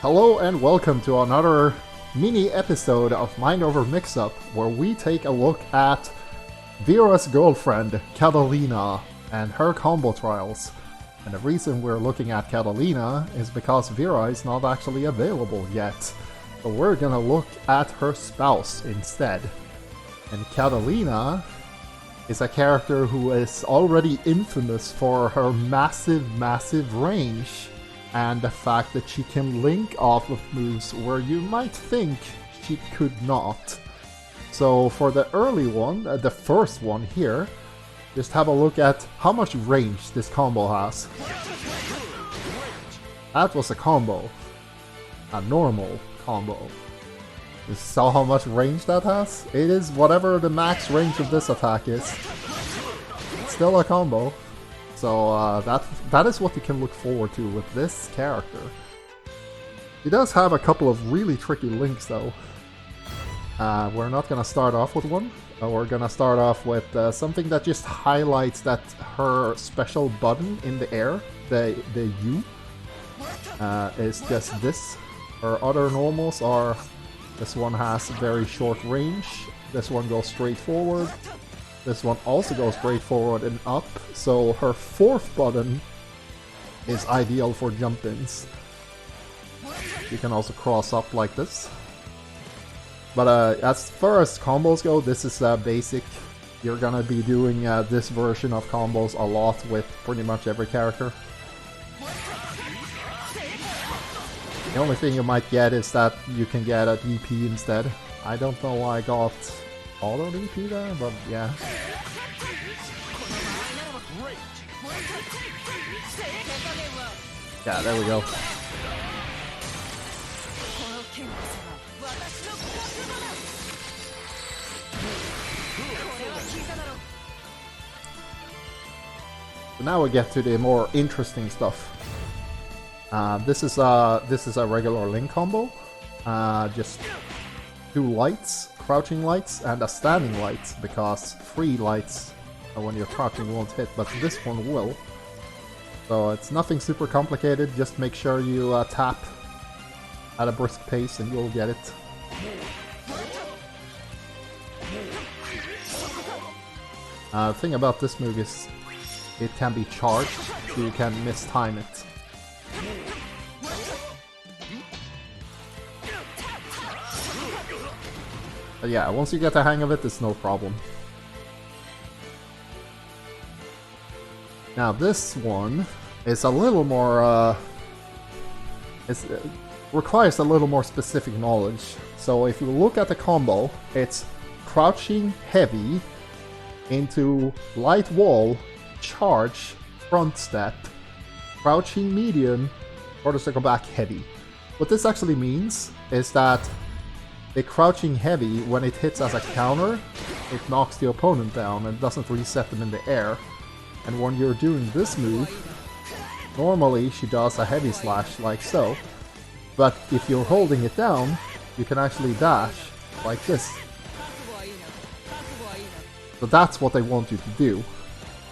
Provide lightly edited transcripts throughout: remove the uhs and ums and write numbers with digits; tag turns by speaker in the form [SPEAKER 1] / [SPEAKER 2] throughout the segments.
[SPEAKER 1] Hello and welcome to another mini episode of Mind Over Mix-Up, where we take a look at Vira's girlfriend, Katalina, and her combo trials. And the reason we're looking at Katalina is because Vira is not actually available yet. So we're gonna look at her spouse instead. And Katalina is a character who is already infamous for her massive range, and the fact that she can link off of moves where you might think she could not. So for the early one, the first one here, just have a look at how much range this combo has. That was a combo. A normal combo. You saw how much range that has? It is whatever the max range of this attack is. It's still a combo. So that is what you can look forward to with this character. He does have a couple of really tricky links though. We're not gonna start off with one. We're gonna start off with something that just highlights that her special button in the air, the U, is just this. Her other normals are, this one has very short range, this one goes straight forward, this one also goes straight forward and up, so her fourth button is ideal for jump-ins. You can also cross up like this. But as far as combos go, this is basic. You're gonna be doing this version of combos a lot with pretty much every character. The only thing you might get is that you can get a DP instead. I don't know why I got auto DP there, but yeah. Yeah, there we go. So now we get to the more interesting stuff. This is a regular link combo. Just two lights, crouching lights, and a standing light, because free lights when you're crouching won't hit, but this one will. So it's nothing super complicated, just make sure you tap at a brisk pace and you'll get it. The thing about this move is it can be charged, so you can mistime it. But yeah, once you get the hang of it, it's no problem. Now this one is a little more, requires a little more specific knowledge. So if you look at the combo, it's crouching heavy into light wall, charge, front step, crouching medium, quarter circle back heavy. What this actually means is that the crouching heavy, when it hits as a counter, it knocks the opponent down and doesn't reset them in the air. And when you're doing this move, normally she does a heavy slash like so, but if you're holding it down, you can actually dash like this. So that's what they want you to do.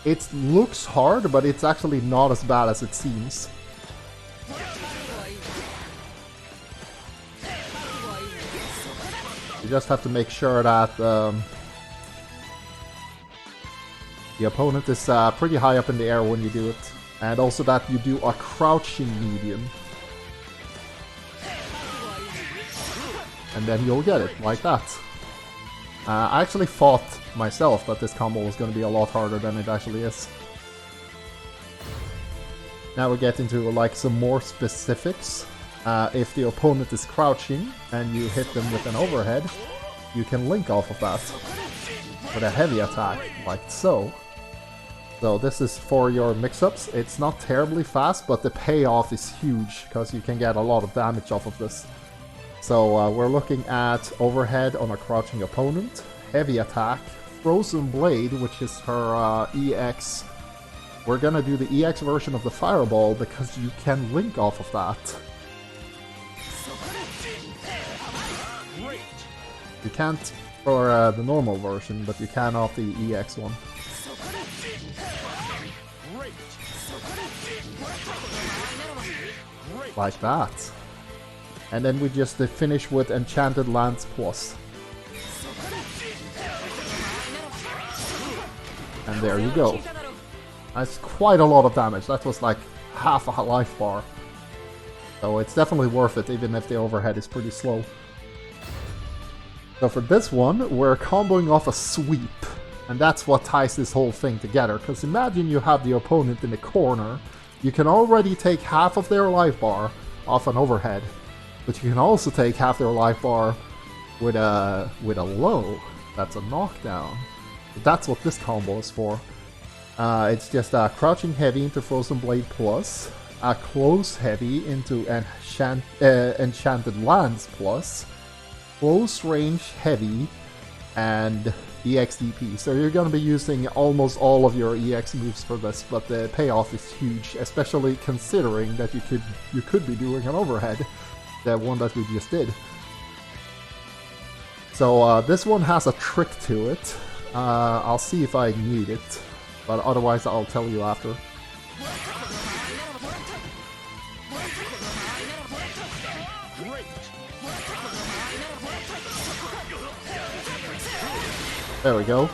[SPEAKER 1] It looks hard, but it's actually not as bad as it seems. You just have to make sure that the opponent is pretty high up in the air when you do it. And also that you do a crouching medium. And then you'll get it, like that. I actually thought myself that this combo was going to be a lot harder than it actually is. Now we get into like some more specifics. If the opponent is crouching and you hit them with an overhead, you can link off of that with a heavy attack, like so. So this is for your mix-ups. It's not terribly fast, but the payoff is huge, because you can get a lot of damage off of this. So we're looking at overhead on a crouching opponent, heavy attack, frozen blade, which is her EX. We're gonna do the EX version of the fireball, because you can link off of that. You can't for the normal version, but you can off the EX one. Like that. And then we just finish with Enchanted Lance Plus. And there you go. That's quite a lot of damage. That was like half a life bar. So it's definitely worth it, even if the overhead is pretty slow. So for this one, we're comboing off a sweep. And that's what ties this whole thing together. Because imagine you have the opponent in the corner. You can already take half of their life bar off an overhead. But you can also take half their life bar with a low. That's a knockdown. That's what this combo is for. It's just a crouching heavy into Frozen Blade Plus, a close heavy into Enchanted Lance Plus, close range heavy, and EXDP. So you're going to be using almost all of your EX moves for this, but the payoff is huge, especially considering that you could be doing an overhead, the one that we just did. So this one has a trick to it. I'll see if I need it, but otherwise I'll tell you after. There we go.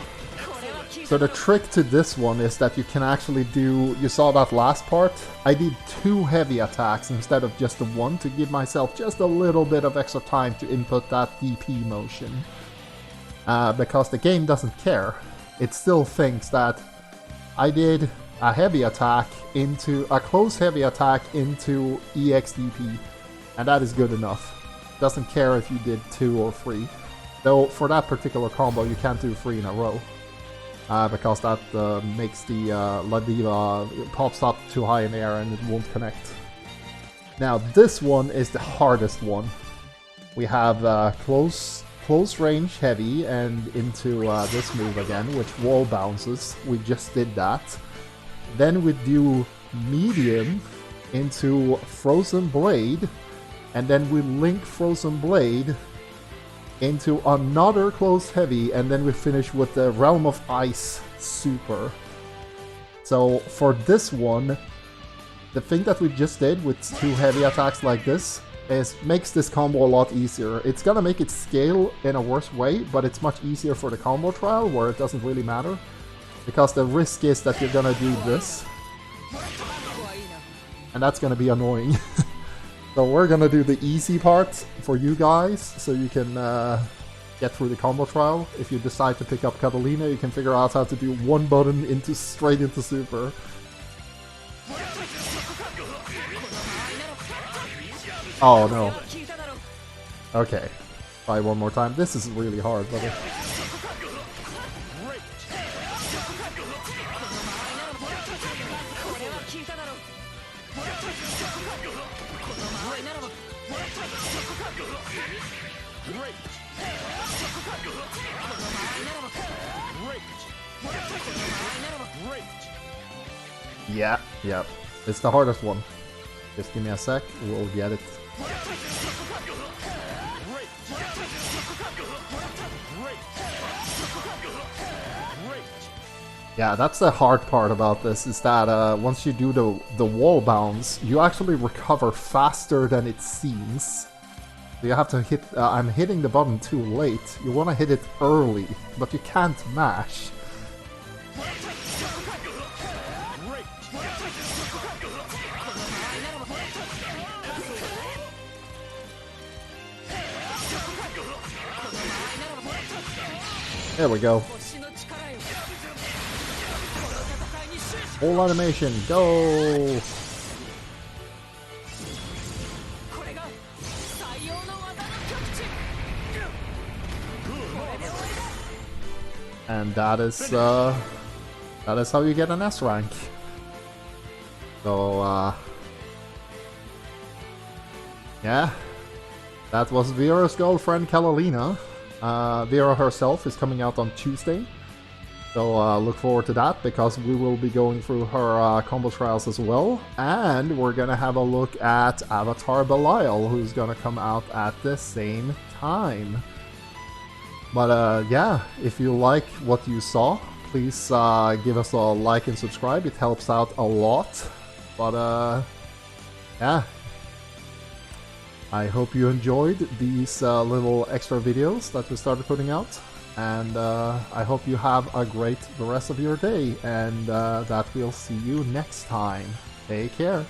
[SPEAKER 1] So the trick to this one is that you can actually do, you saw that last part? I did 2 heavy attacks instead of just the 1 to give myself just a little bit of extra time to input that DP motion. Because the game doesn't care. It still thinks that I did a heavy attack into, a close heavy attack into EXDP, and that is good enough. It doesn't care if you did 2 or 3. Though for that particular combo you can't do 3 in a row. Because that makes the La Diva, it pops up too high in the air and it won't connect. Now this one is the hardest one. We have close range heavy and into this move again, which wall bounces. We just did that. Then we do medium into Frozen Blade, and then we link Frozen Blade into another close heavy, and then we finish with the Realm of Ice super. So for this one, the thing that we just did with 2 heavy attacks like this makes this combo a lot easier. It's gonna make it scale in a worse way, but it's much easier for the combo trial where it doesn't really matter. Because the risk is that you're gonna do this. And that's gonna be annoying. So we're gonna do the easy part for you guys, so you can get through the combo trial. If you decide to pick up Katalina, you can figure out how to do 1 button straight into super. Oh no. Okay. Try one more time. This is really hard, brother. Yeah. It's the hardest one. Just give me a sec, we'll get it. Yeah, that's the hard part about this, is that once you do the wall bounce, you actually recover faster than it seems. So you have to hit, I'm hitting the button too late. You want to hit it early, but you can't mash. There we go. Whole animation, go! And that is how you get an S rank. So yeah, that was Vira's girlfriend Katalina. Vira herself is coming out on Tuesday, so look forward to that, because we will be going through her combo trials as well, and we're gonna have a look at Avatar Belial, who's gonna come out at the same time. But yeah, if you like what you saw, please give us a like and subscribe, it helps out a lot. But yeah, I hope you enjoyed these little extra videos that we started putting out. And I hope you have a great the rest of your day, and that we'll see you next time. Take care.